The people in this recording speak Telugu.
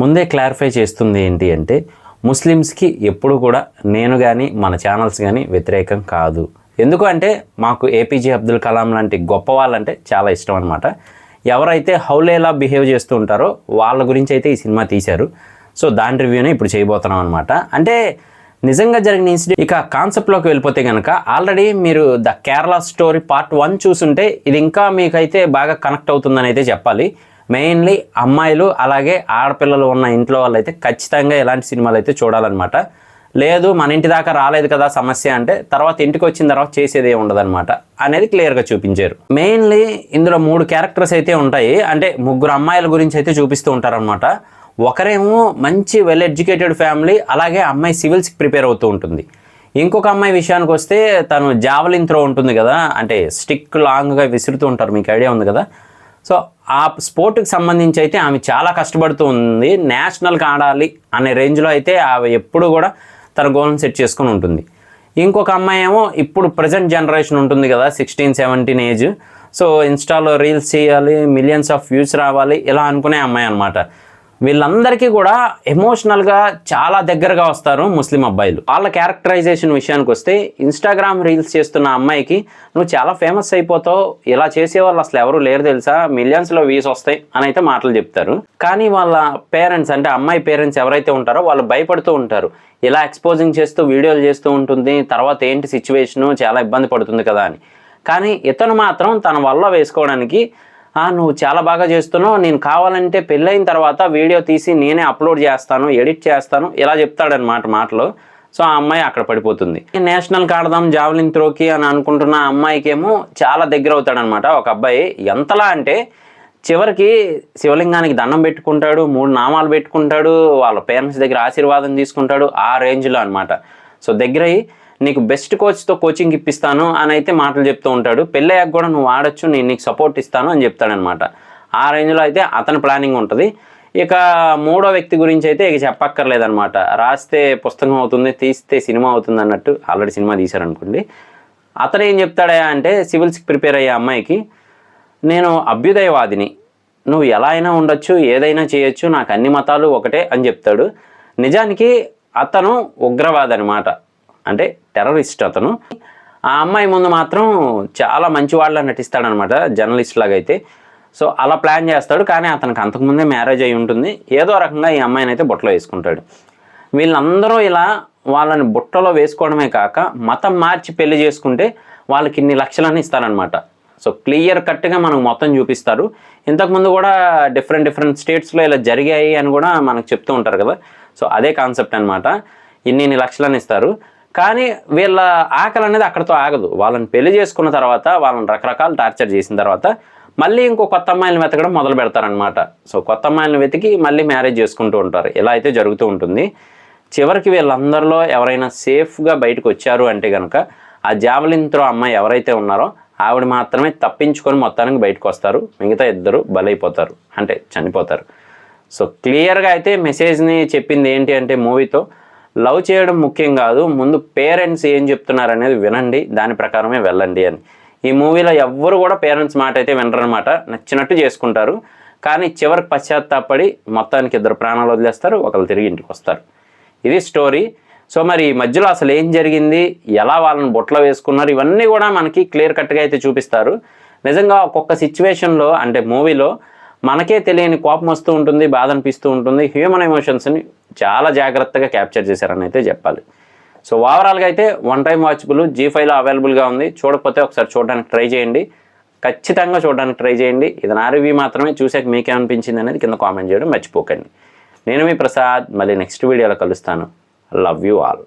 ముందే క్లారిఫై చేస్తుంది ఏంటి అంటే ముస్లిమ్స్కి ఎప్పుడు కూడా నేను కానీ మన ఛానల్స్ కానీ వ్యతిరేకం కాదు. ఎందుకు అంటే మాకు ఏపీజే అబ్దుల్ కలాం లాంటి గొప్ప వాళ్ళంటే చాలా ఇష్టం అనమాట. ఎవరైతే హౌలేలా బిహేవ్ చేస్తూ ఉంటారో వాళ్ళ గురించి అయితే ఈ సినిమా తీశారు. సో దాని రివ్యూనే ఇప్పుడు చేయబోతున్నాం అనమాట. అంటే నిజంగా జరిగిన ఇన్సిడెంట్. ఇక కాన్సెప్ట్లోకి వెళ్ళిపోతే కనుక ఆల్రెడీ మీరు ద కేరళ స్టోరీ పార్ట్ 1 చూసుంటే ఇది ఇంకా మీకైతే బాగా కనెక్ట్ అవుతుందని అయితే చెప్పాలి. మెయిన్లీ అమ్మాయిలు అలాగే ఆడపిల్లలు ఉన్న ఇంట్లో వాళ్ళైతే ఖచ్చితంగా ఇలాంటి సినిమాలు అయితే చూడాలన్నమాట. లేదు మన ఇంటి దాకా రాలేదు కదా సమస్య అంటే తర్వాత ఇంటికి వచ్చిన తర్వాత చేసేదే ఉండదన్నమాట అనేది క్లియర్గా చూపించారు. మెయిన్లీ ఇందులో 3 క్యారెక్టర్స్ అయితే ఉంటాయి. అంటే 3 అమ్మాయిల గురించి అయితే చూపిస్తూ ఉంటారనమాట. ఒకరేమో మంచి వెల్ ఎడ్యుకేటెడ్ ఫ్యామిలీ, అలాగే అమ్మాయి సివిల్స్కి ప్రిపేర్ అవుతూ ఉంటుంది. ఇంకొక అమ్మాయి విషయానికి వస్తే తను జావలిన్ త్రో ఉంటుంది కదా, అంటే స్టిక్ లాంగ్గా విసురుతూ ఉంటారు, మీకు ఐడియా ఉంది కదా. సో ఆ స్పోర్ట్కి సంబంధించి అయితే ఆమె చాలా కష్టపడుతూ ఉంది. నేషనల్కి ఆడాలి అనే రేంజ్లో అయితే ఆమె ఎప్పుడు కూడా తన గోల్ని సెట్ చేసుకుని ఉంటుంది. ఇంకొక అమ్మాయి ఏమో ఇప్పుడు ప్రజెంట్ జనరేషన్ ఉంటుంది కదా, 16-17 ఏజ్. సో ఇన్స్టాలో రీల్స్ చేయాలి, మిలియన్స్ ఆఫ్ వ్యూస్ రావాలి, ఇలా అనుకునే అమ్మాయి అనమాట. వీళ్ళందరికీ కూడా ఎమోషనల్గా చాలా దగ్గరగా వస్తారు ముస్లిం అబ్బాయిలు. వాళ్ళ క్యారెక్టరైజేషన్ విషయానికి వస్తే ఇన్స్టాగ్రామ్ రీల్స్ చేస్తున్న అమ్మాయికి నువ్వు చాలా ఫేమస్ అయిపోతావు, ఇలా చేసేవాళ్ళు అసలు ఎవరు లేరు తెలుసా, మిలియన్స్లో వ్యూస్ వస్తాయి అని అయితే మాటలు చెప్తారు. కానీ వాళ్ళ పేరెంట్స్, అంటే అమ్మాయి పేరెంట్స్ ఎవరైతే ఉంటారో వాళ్ళు భయపడుతూ ఉంటారు. ఇలా ఎక్స్పోజింగ్ చేస్తూ వీడియోలు చేస్తూ ఉంటుంది, తర్వాత ఏంటి సిచ్యువేషను, చాలా ఇబ్బంది పడుతుంది కదా అని. కానీ ఇతను మాత్రం తన వల్ల వేసుకోవడానికి నువ్వు చాలా బాగా చేస్తున్నావు, నేను కావాలంటే పెళ్ళైన తర్వాత వీడియో తీసి నేనే అప్లోడ్ చేస్తాను, ఎడిట్ చేస్తాను, ఇలా చెప్తాడనమాట మాటలు. సో ఆ అమ్మాయి అక్కడ పడిపోతుంది. నేషనల్కి ఆడదాం జావలిన్ త్రోకి అని అనుకుంటున్న అమ్మాయికేమో చాలా దగ్గర అవుతాడనమాట ఒక అబ్బాయి. ఎంతలా అంటే చివరికి శివలింగానికి దండం పెట్టుకుంటాడు, 3 నామాలు పెట్టుకుంటాడు, వాళ్ళ పేరెంట్స్ దగ్గర ఆశీర్వాదం తీసుకుంటాడు, ఆ రేంజ్లో అనమాట. సో దగ్గర నీకు బెస్ట్ కోచ్తో కోచింగ్ ఇప్పిస్తాను అని అయితే మాటలు చెప్తూ ఉంటాడు. పెళ్ళయ్యాక కూడా నువ్వు ఆడొచ్చు, నేను నీకు సపోర్ట్ ఇస్తాను అని చెప్తాడనమాట. ఆ రేంజ్లో అయితే అతని ప్లానింగ్ ఉంటుంది. ఇక 3వ వ్యక్తి గురించి అయితే ఇక చెప్పక్కర్లేదనమాట. రాస్తే పుస్తకం అవుతుంది, తీస్తే సినిమా అవుతుంది అన్నట్టు ఆల్రెడీ సినిమా తీశారనుకోండి. అతను ఏం చెప్తాడా అంటే సివిల్స్కి ప్రిపేర్ అయ్యే అమ్మాయికి, నేను అభ్యుదయవాదిని, నువ్వు ఎలా అయినా ఉండొచ్చు, ఏదైనా చేయొచ్చు, నాకు అన్ని మతాలు ఒకటే అని చెప్తాడు. నిజానికి అతను ఉగ్రవాది అనమాట, అంటే టెర్రరిస్ట్ అతను. ఆ అమ్మాయి ముందు మాత్రం చాలా మంచివాళ్ళ నటిస్తాడనమాట, జర్నలిస్ట్ లాగా అయితే. సో అలా ప్లాన్ చేస్తాడు. కానీ అతనికి అంతకుముందే మ్యారేజ్ అయి ఉంటుంది. ఏదో రకంగా ఈ అమ్మాయిని అయితే బుట్టలో వేసుకుంటాడు. వీళ్ళందరూ ఇలా వాళ్ళని బుట్టలో వేసుకోవడమే కాక మతం మార్చి పెళ్లి చేసుకుంటే వాళ్ళకి ఇన్ని లక్షలని ఇస్తారనమాట. సో క్లియర్ కట్గా మనకు మొత్తం చూపిస్తారు. ఇంతకుముందు కూడా డిఫరెంట్ స్టేట్స్లో ఇలా జరిగాయి అని కూడా మనకు చెప్తూ ఉంటారు కదా. సో అదే కాన్సెప్ట్ అనమాట. ఇన్ని లక్షలని ఇస్తారు. కానీ వీళ్ళ ఆకలి అనేది అక్కడితో ఆగదు. వాళ్ళని పెళ్లి చేసుకున్న తర్వాత, వాళ్ళని రకరకాల టార్చర్ చేసిన తర్వాత మళ్ళీ ఇంకో కొత్త అమ్మాయిలను వెతకడం మొదలు పెడతారనమాట. సో కొత్త అమ్మాయిలను వెతికి మళ్ళీ మ్యారేజ్ చేసుకుంటూ ఉంటారు. ఇలా అయితే జరుగుతూ ఉంటుంది. చివరికి వీళ్ళందరిలో ఎవరైనా సేఫ్గా బయటకు వచ్చారు అంటే కనుక ఆ జావలిన్ త్రో అమ్మాయి ఎవరైతే ఉన్నారో ఆవిడ మాత్రమే తప్పించుకొని మొత్తానికి బయటకు వస్తారు. మిగతా 2 బలైపోతారు, అంటే చనిపోతారు. సో క్లియర్గా అయితే మెసేజ్ని చెప్పింది ఏంటి అంటే మూవీతో లవ్ చేయడం ముఖ్యం కాదు, ముందు పేరెంట్స్ ఏం చెప్తున్నారు అనేది వినండి, దాని ప్రకారమే వెళ్ళండి అని. ఈ మూవీలో ఎవ్వరు కూడా పేరెంట్స్ మాట అయితే వినరనమాట, నచ్చినట్టు చేసుకుంటారు. కానీ చివరికి పశ్చాత్తాపడి మొత్తానికి 2 ప్రాణాలు వదిలేస్తారు, ఒకరు తిరిగి ఇంటికి వస్తారు. ఇది స్టోరీ. సో మరి ఈ మధ్యలో అసలు ఏం జరిగింది, ఎలా వాళ్ళని బొట్లో వేసుకున్నారు, ఇవన్నీ కూడా మనకి క్లియర్ కట్గా అయితే చూపిస్తారు. నిజంగా ఒక్కొక్క సిచ్యువేషన్లో, అంటే మూవీలో మనకే తెలియని కోపం వస్తూ ఉంటుంది, బాధ అనిపిస్తూ ఉంటుంది. హ్యూమన్ ఎమోషన్స్ని చాలా జాగ్రత్తగా క్యాప్చర్ చేశారని అయితే చెప్పాలి. సో ఓవరాల్గా అయితే 1 టైం వాచబుల్, G5లో అవైలబుల్గా ఉంది. చూడకపోతే ఒకసారి చూడడానికి ట్రై చేయండి, ఖచ్చితంగా చూడడానికి ట్రై చేయండి. ఇది నా రివ్యూ మాత్రమే. చూసాక మీకేమనిపించింది అనేది కింద కామెంట్ చేయడం మర్చిపోకండి. నేను మీ ప్రసాద్, మళ్ళీ నెక్స్ట్ వీడియోలో కలుస్తాను. Love you all.